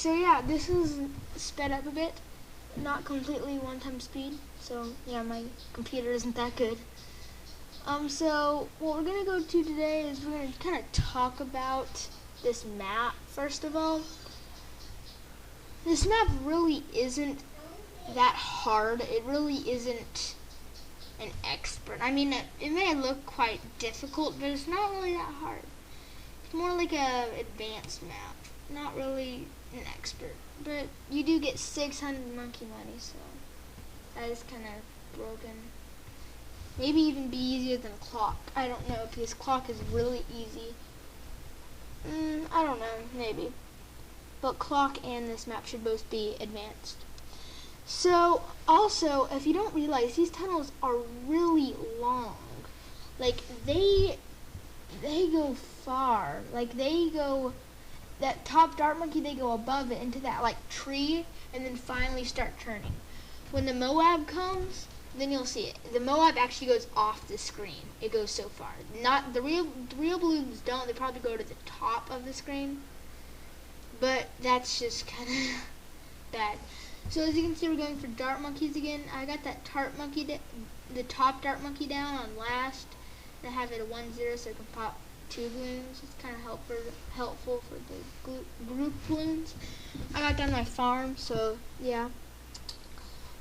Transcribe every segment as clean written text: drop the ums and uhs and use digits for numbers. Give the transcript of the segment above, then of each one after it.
So yeah, this is sped up a bit, not completely one-time speed. So yeah, my computer isn't that good. So what we're gonna go to today is we're gonna kind of talk about this map first of all. This map really isn't that hard. It really isn't an expert. I mean, it may look quite difficult, but it's not really that hard. It's more like a advanced map, not really an expert. But you do get 600 monkey money, so that is kind of broken. Maybe even be easier than clock. I don't know, because clock is really easy. I don't know, maybe. But clock and this map should both be advanced. So, also, if you don't realize, these tunnels are really long. Like, they go far. Like, they go, that top dart monkey, they go above it into that, like, tree, and then finally start turning. When the Moab comes, then you'll see it. The Moab actually goes off the screen. It goes so far. Not the real balloons don't. They probably go to the top of the screen. But that's just kind of bad. So as you can see, we're going for dart monkeys again. I got that the top dart monkey down on last. And I have it at 1-0 so I can pop 2 balloons. It's kind of helpful for the group balloons. I got down my farm, so yeah.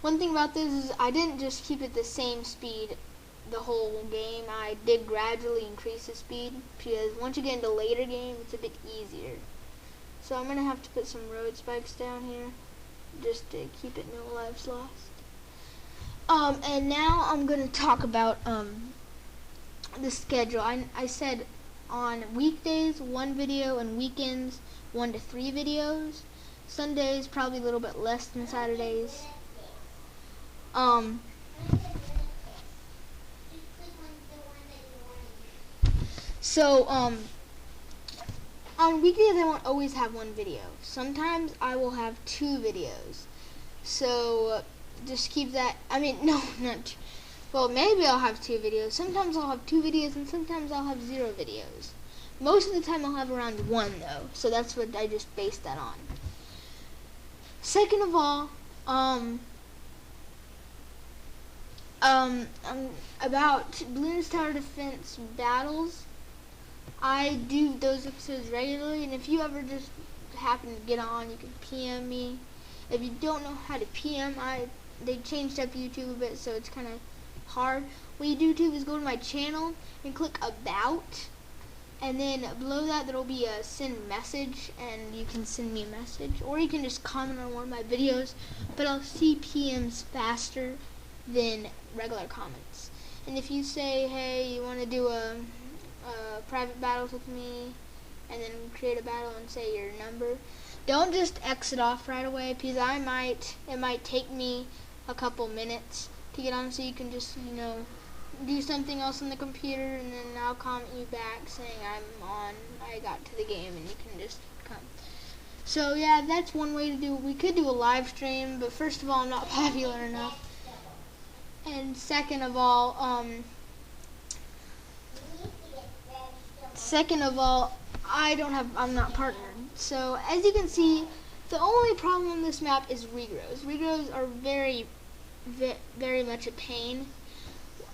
One thing about this is I didn't just keep it the same speed the whole game. I did gradually increase the speed because once you get into later game, it's a bit easier. So I'm going to have to put some road spikes down here just to keep it no lives lost. And now I'm going to talk about the schedule. I said on weekdays 1 video and weekends 1 to 3 videos. Sundays probably a little bit less than Saturdays. On weekdays I won't always have 1 video. Sometimes I will have 2 videos. So just keep that. I mean, no, not 2. Well, maybe I'll have 2 videos. Sometimes I'll have 2 videos and sometimes I'll have 0 videos. Most of the time I'll have around 1 though. So that's what I just based that on. Second of all, about Bloons Tower Defense battles. I do those episodes regularly, and if you ever just happen to get on, you can PM me. If you don't know how to PM, they changed up YouTube a bit, so it's kind of hard. What you do is go to my channel and click About, and then below that there will be a send message, and you can send me a message, or you can just comment on one of my videos, but I'll see PMs faster than regular comments. And if you say, hey, you want to do a private battles with me, and then create a battle and say your number, don't just exit off right away, because it might take me a couple minutes to get on, so you can just, do something else on the computer, and then I'll comment you back saying I'm on, I got to the game, and you can just come. So yeah, that's one way to do it. We could do a live stream, but first of all, I'm not popular enough. And second of all, I'm not partnered. So as you can see, the only problem on this map is regrows. Regrows are very, very much a pain.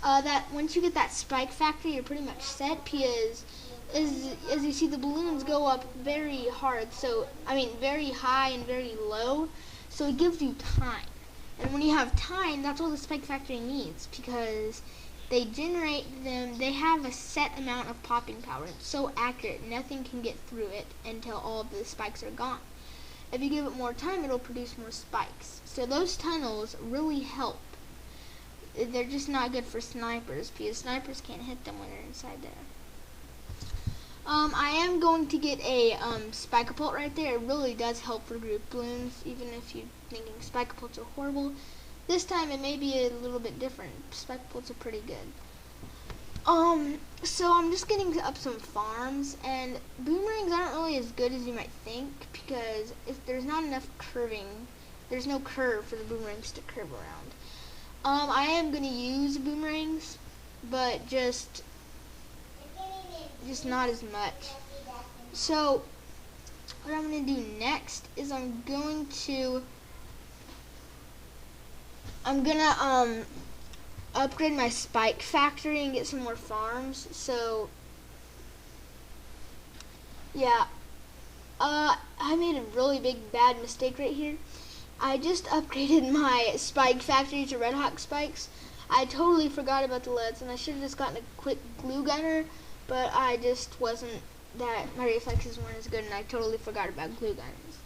That once you get that spike factor, you're pretty much set, because as you see, the balloons go up very hard. So very high and very low. So it gives you time. And when you have time, that's all the spike factory needs, because they generate them, they have a set amount of popping power. It's so accurate, nothing can get through it until all of the spikes are gone. If you give it more time, it'll produce more spikes. So those tunnels really help. They're just not good for snipers, because snipers can't hit them when they're inside there. I am going to get a spike-a-pult right there. It really does help for group balloons, even if you're thinking spike-a-pults are horrible. This time it may be a little bit different. Spike-a-pults are pretty good. So I'm just getting up some farms, and boomerangs aren't really as good as you might think, because if there's not enough curving, there's no curve for the boomerangs to curve around. I am going to use boomerangs, but just not as much. So what I'm going to do next is I'm going to upgrade my spike factory and get some more farms. So yeah, I made a really bad mistake right here. I just upgraded my spike factory to red hot spikes. I totally forgot about the leads, and I should have just gotten a quick glue gunner, but I just wasn't my reflexes weren't as good, and I totally forgot about glue gunners.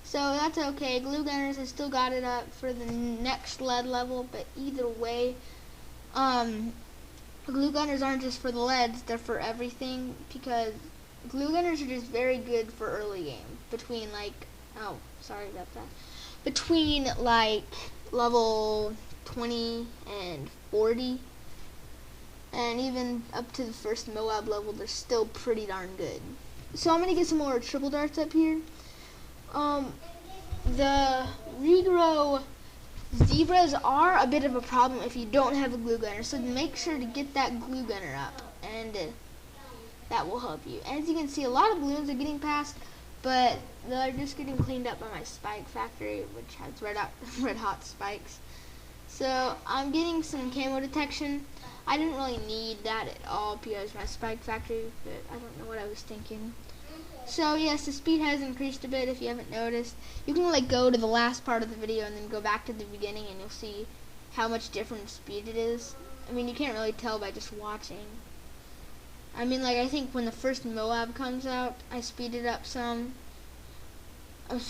So that's okay. Glue gunners, I still got it up for the next lead level, but either way, glue gunners aren't just for the leads, they're for everything, because glue gunners are just very good for early game. Between between like level 20 and 40, and even up to the first Moab level, they're still pretty darn good. So I'm gonna get some more triple darts up here. The regrow zebras are a bit of a problem if you don't have a glue gunner, so make sure to get that glue gunner up, and that will help you. As you can see, a lot of balloons are getting past, but they're just getting cleaned up by my spike factory, which has red hot spikes. So I'm getting some camo detection. I didn't really need that at all because my spike factory, but I don't know what I was thinking. So yes, the speed has increased a bit if you haven't noticed. You can like go to the last part of the video and then go back to the beginning and you'll see how much different speed it is. I mean, you can't really tell by just watching. I mean, like, I think when the first Moab comes out, I speed it up some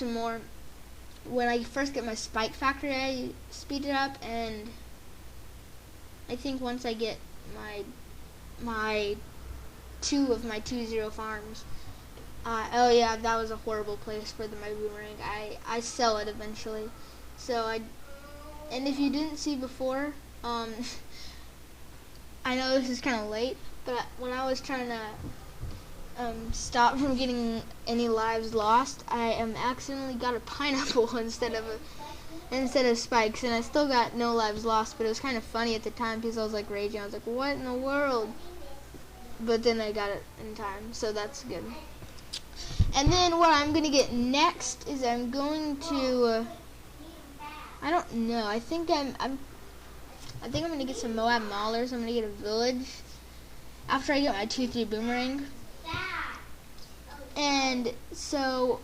more. When I first get my spike factory, I speed it up, and I think once I get my 2-0 farms, oh yeah, that was a horrible place for my boomerang. I sell it eventually. So and if you didn't see before, I know this is kind of late, but when I was trying to stop from getting any lives lost, I accidentally got a pineapple instead of spikes, and I still got no lives lost. But it was kind of funny at the time because I was like raging. I was like, "What in the world?" But then I got it in time, so that's good. And then what I'm gonna get next is I'm going to I don't know. I think I'm gonna get some Moab maulers. I'm gonna get a village after I get my 2-3 boomerang. And so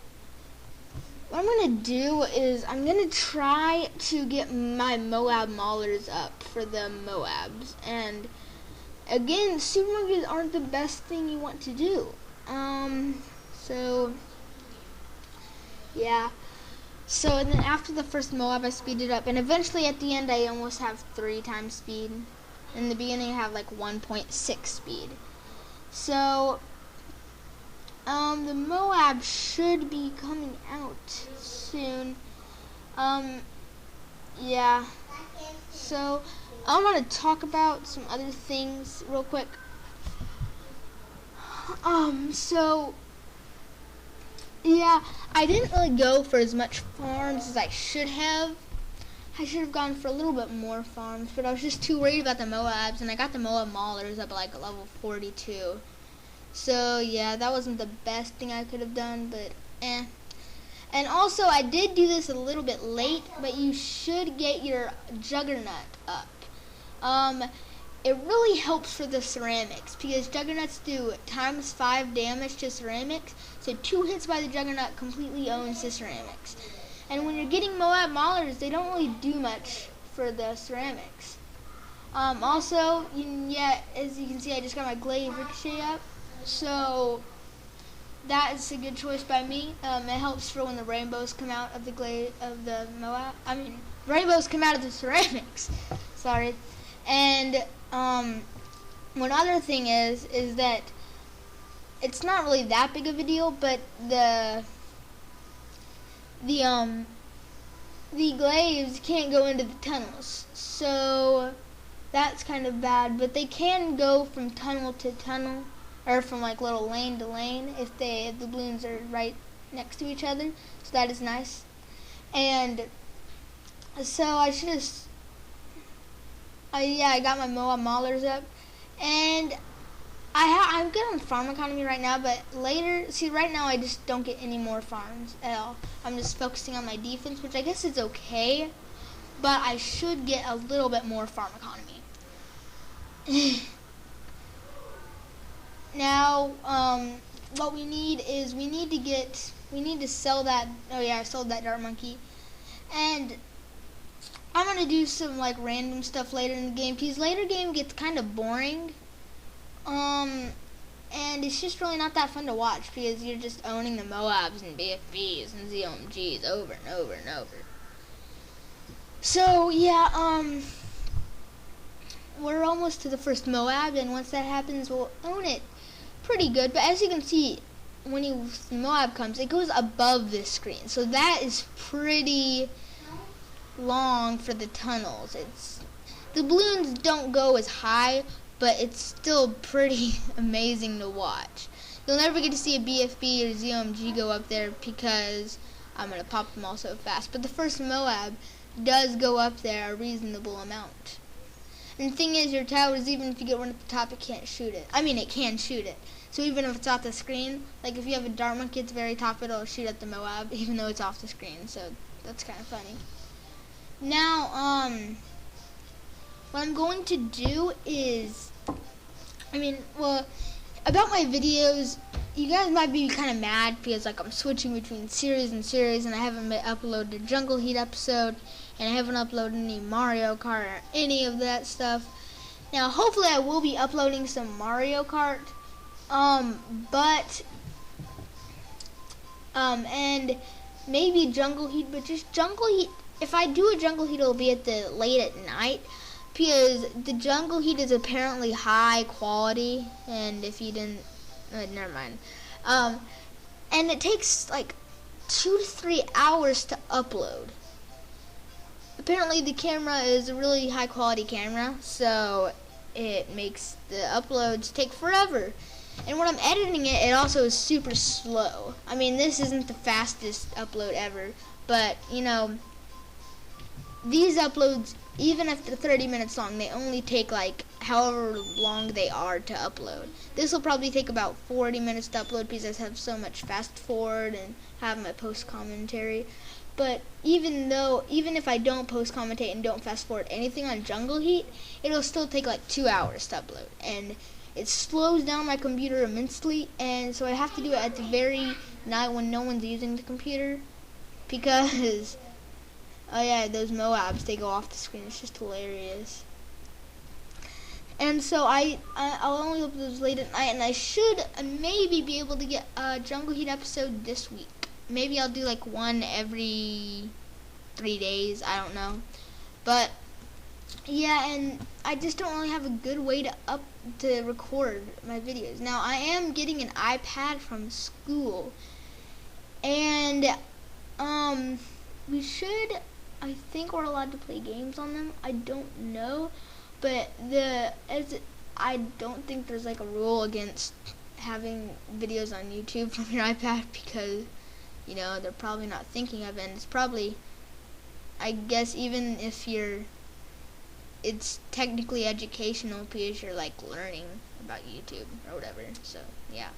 what I'm gonna do is I'm gonna try to get my Moab maulers up for the Moabs. And again, supermarkets aren't the best thing you want to do. So yeah. So and then after the first Moab, I speed it up, and eventually at the end I almost have 3 times speed. In the beginning I have like 1.6 speed. So the Moab should be coming out soon. Yeah. So I want to talk about some other things real quick. So yeah, I didn't really go for as much farms as I should have. I should have gone for a little bit more farms, but I was just too worried about the Moabs, and I got the Moab maulers up at like level 42. So yeah, that wasn't the best thing I could have done, but eh. And also, I did do this a little bit late, but you should get your Juggernaut up. It really helps for the ceramics, because Juggernauts do ×5 damage to ceramics, so 2 hits by the Juggernaut completely owns the ceramics. And when you're getting Moab maulers, they don't really do much for the ceramics. Also, as you can see, I just got my glaive ricochet up, so that is a good choice by me. It helps for when the rainbows come out of the Moab. I mean, rainbows come out of the ceramics. Sorry. And one other thing is that it's not really that big of a deal, but the glaives can't go into the tunnels, so that's kind of bad. But they can go from tunnel to tunnel, or from like little lane to lane if the balloons are right next to each other. So that is nice. And so I got my Moab maulers up, and I'm good on farm economy right now, but later, see, right now I just don't get any more farms at all. I'm just focusing on my defense, which I guess is okay, but I should get a little bit more farm economy. Now, what we need is we need to sell that. Oh yeah, I sold that dart monkey, and I'm gonna do some like random stuff later in the game because later game gets kind of boring. And it's just really not that fun to watch because you're just owning the Moabs and BFBs and ZOMGs over and over and over. So yeah, we're almost to the first Moab, and once that happens, we'll own it pretty good. But as you can see, when Moab comes, it goes above this screen, so that is pretty long for the tunnels. The balloons don't go as high, but it's still pretty amazing to watch. You'll never get to see a BFB or ZOMG go up there because I'm going to pop them all so fast. But the first Moab does go up there a reasonable amount. And the thing is, your towers, even if you get one at the top, it can't shoot it. I mean, it can shoot it. So even if it's off the screen, like if you have a dart monkey at the very top, it'll shoot at the Moab, even though it's off the screen. So that's kind of funny. Now, what I'm going to do is, about my videos, you guys might be kind of mad because like I'm switching between series and series, and I haven't uploaded a Jungle Heat episode, and I haven't uploaded any Mario Kart or any of that stuff. Now, hopefully I will be uploading some Mario Kart, and maybe Jungle Heat, but just Jungle Heat. If I do a Jungle Heat, it'll be at the late at night, because the Jungle Heat is apparently high quality, and if you didn't, never mind. And it takes like 2 to 3 hours to upload. Apparently the camera is a really high quality camera, so it makes the uploads take forever. And when I'm editing it, it also is super slow. I mean, this isn't the fastest upload ever, but you know, these uploads, even if they're 30 minutes long, they only take like however long they are to upload. This will probably take about 40 minutes to upload because I have so much fast forward and have my post commentary. But even if I don't post commentate and don't fast forward anything on Jungle Heat, it'll still take like 2 hours to upload, and it slows down my computer immensely. And so I have to do it at the very night when no one's using the computer, because oh yeah, those Moabs, they go off the screen. It's just hilarious. And so I'll only upload those late at night, and I should maybe be able to get a Jungle Heat episode this week. Maybe I'll do like one every 3 days. I don't know. But yeah, and I just don't really have a good way to record my videos. Now, I am getting an iPad from school, and I think we're allowed to play games on them. I don't know, but I don't think there's like a rule against having videos on YouTube from your iPad, because you know, they're probably not thinking of it, and it's probably, I guess, even if it's technically educational because you're like learning about YouTube or whatever. So yeah.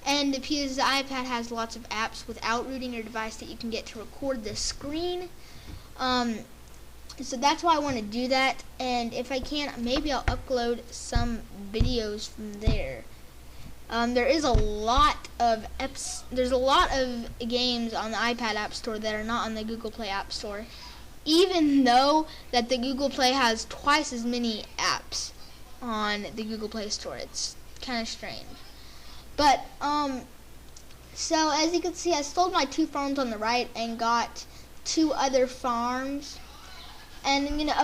And because the iPad has lots of apps without rooting your device that you can get to record the screen, so that's why I want to do that. And if I can, maybe I'll upload some videos from there. There is a lot of there's a lot of games on the iPad App Store that are not on the Google Play App Store, even though that the Google Play has twice as many apps on the Google Play Store. It's kind of strange. But so as you can see, I sold my 2 farms on the right and got 2 other farms, and I'm gonna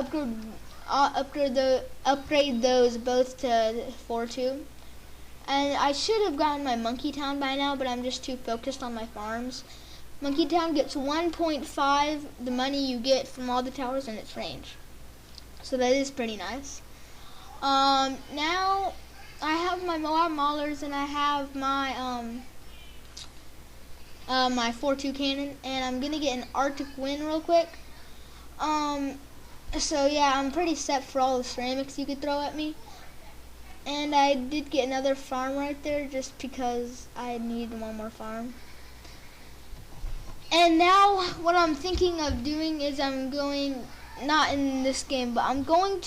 upgrade those both to 4-2. And I should have gotten my Monkey Town by now, but I'm just too focused on my farms. Monkey Town gets 1.5 the money you get from all the towers in its range, so that is pretty nice. Now I have my Moab Maulers, and I have my my 4-2 cannon, and I'm gonna get an Arctic Wind real quick. So yeah, I'm pretty set for all the ceramics you could throw at me. And I did get another farm right there just because I need one more farm. And now what I'm thinking of doing is I'm going, not in this game, but I'm gonna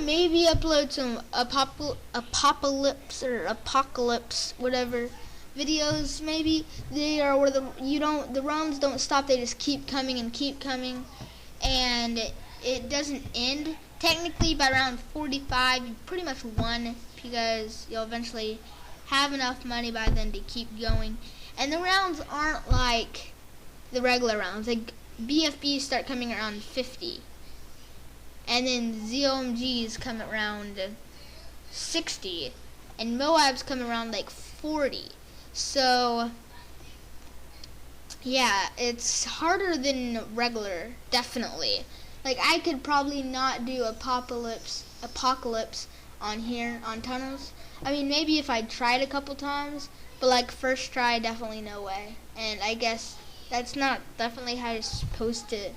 maybe upload some apocalypse whatever videos. Maybe they are where the rounds don't stop, they just keep coming and keep coming, and it doesn't end. Technically by round 45 you pretty much won, because you'll eventually have enough money by then to keep going. And the rounds aren't like the regular rounds. Like BFBs start coming around 50, and then ZOMGs come around 60, and Moabs come around like 40. So yeah, it's harder than regular, definitely. Like I could probably not do apocalypse on here on tunnels. I mean, maybe if I tried a couple times, but like first try, definitely no way. And I guess that's not definitely how you're supposed to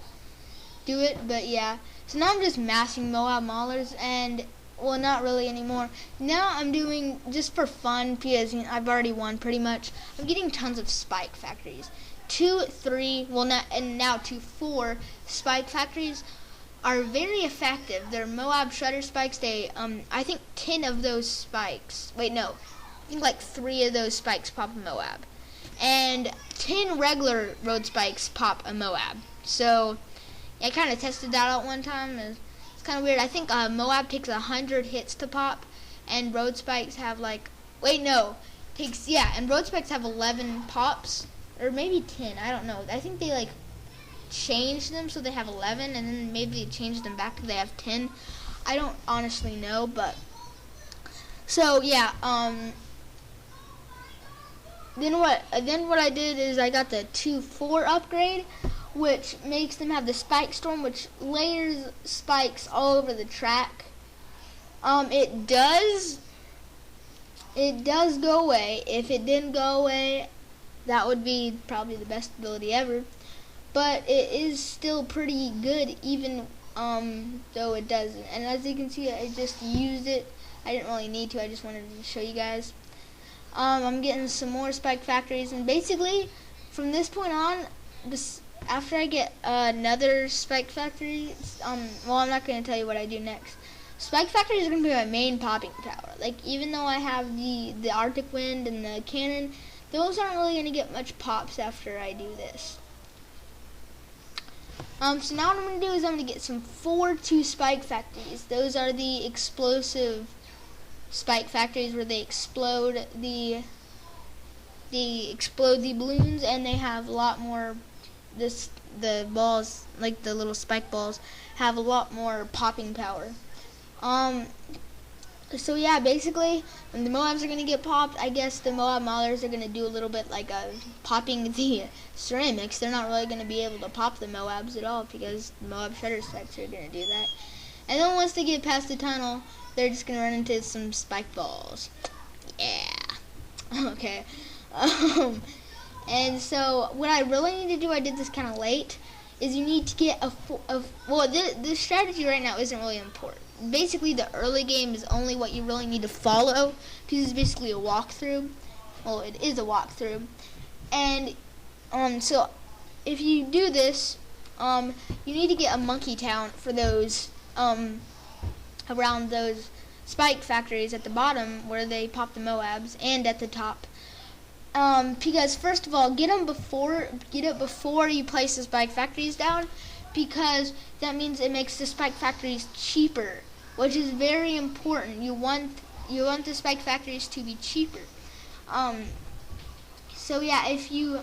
do it, but yeah. So now I'm just massing Moab Maulers, and well, not really anymore. Now I'm doing just for fun, because you know, I've already won pretty much. I'm getting tons of spike factories. 2, 3, well now, and now 2, 4 spike factories are very effective. They're Moab shredder spikes. They I think 10 of those spikes, wait no, I think like 3 of those spikes pop a Moab, and 10 regular road spikes pop a Moab. So I kind of tested that out one time. It's kind of weird. I think Moab takes 100 hits to pop, and road spikes have like, wait no, and road spikes have 11 pops, or maybe 10, I don't know. I think they like changed them so they have 11, and then maybe they changed them back to they have 10. I don't honestly know, but so yeah. Then what I did is I got the 2-4 upgrade, which makes them have the spike storm, which layers spikes all over the track. It does go away. If it didn't go away, that would be probably the best ability ever. But it is still pretty good, even though it doesn't. And as you can see, I just used it. I didn't really need to. I just wanted to show you guys. I'm getting some more spike factories, and basically from this point on, after I get another spike factory, well, I'm not going to tell you what I do next. Spike factories are going to be my main popping power. Like, even though I have the Arctic Wind and the cannon, those aren't really going to get much pops after I do this. So now what I'm going to do is I'm going to get some 4-2 spike factories. Those are the explosive spike factories where they explode the balloons, and they have a lot more. The balls, like the little spike balls, have a lot more popping power. So yeah, basically, when the Moabs are gonna get popped, I guess the Moab Maulers are gonna do a little bit like popping the ceramics. They're not really gonna be able to pop the Moabs at all, because the Moab shredder spikes are gonna do that. And then once they get past the tunnel, they're just gonna run into some spike balls. Yeah. Okay. And so what I really need to do, I did this kind of late, is you need to get this strategy right now isn't really important. Basically, the early game is only what you really need to follow, because it's basically a walkthrough. Well, it is a walkthrough. And so if you do this, you need to get a monkey town for those around those spike factories at the bottom where they pop the Moabs, and at the top. Because first of all, get it before you place the spike factories down, because that means it makes the spike factories cheaper, which is very important. You want the spike factories to be cheaper. So yeah, if you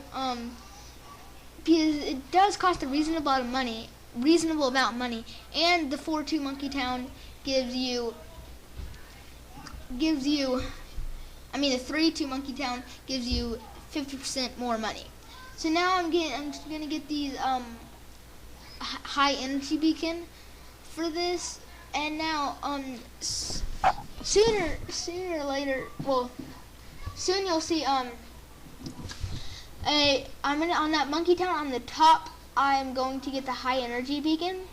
because it does cost a reasonable amount of money, and the 4-2 Monkey Town gives you. I mean, the 3-2 Monkey Town gives you 50% more money. So now I'm just gonna get these high energy beacon for this, and now sooner or later, well, soon you'll see I'm gonna on that Monkey Town on the top. I'm going to get the high energy beacon,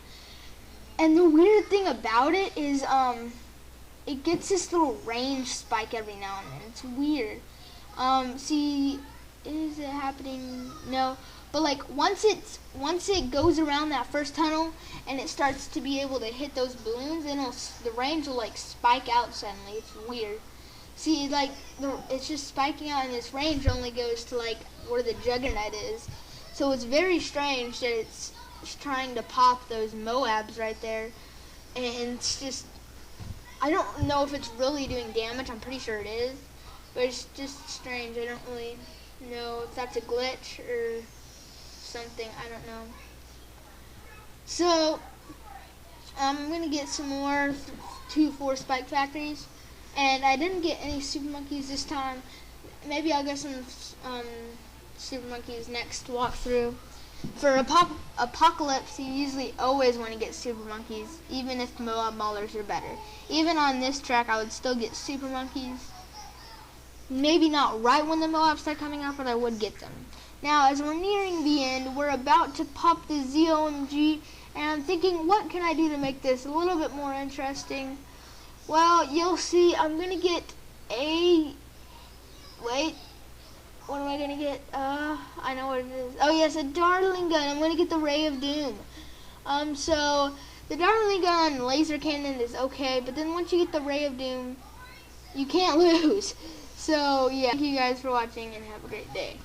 And the weird thing about it is, it gets this little range spike every now and then. It's weird. See, is it happening? No. But like once it goes around that first tunnel and it starts to be able to hit those balloons, then the range will like spike out suddenly. It's weird. See, like it's just spiking out, and this range only goes to like where the Juggernaut is. So it's very strange that it's trying to pop those Moabs right there, and it's just, I don't know if it's really doing damage. I'm pretty sure it is, but it's just strange. I don't really know if that's a glitch or something. I don't know. So I'm gonna get some more 2-4 spike factories, and I didn't get any super monkeys this time. Maybe I'll get some super monkeys next walkthrough. For Apocalypse, you usually always want to get super monkeys, even if Moab Maulers are better. Even on this track, I would still get super monkeys. Maybe not right when the Moabs start coming out, but I would get them. Now, as we're nearing the end, we're about to pop the ZOMG, and I'm thinking, what can I do to make this a little bit more interesting? Well, you'll see, I'm going to get a... Wait. What am I going to get? I know what it is. Oh, yes, a Dartling gun. I'm going to get the Ray of Doom. So, the Dartling gun laser cannon is okay, but then once you get the Ray of Doom, you can't lose. So, yeah, thank you guys for watching, and have a great day.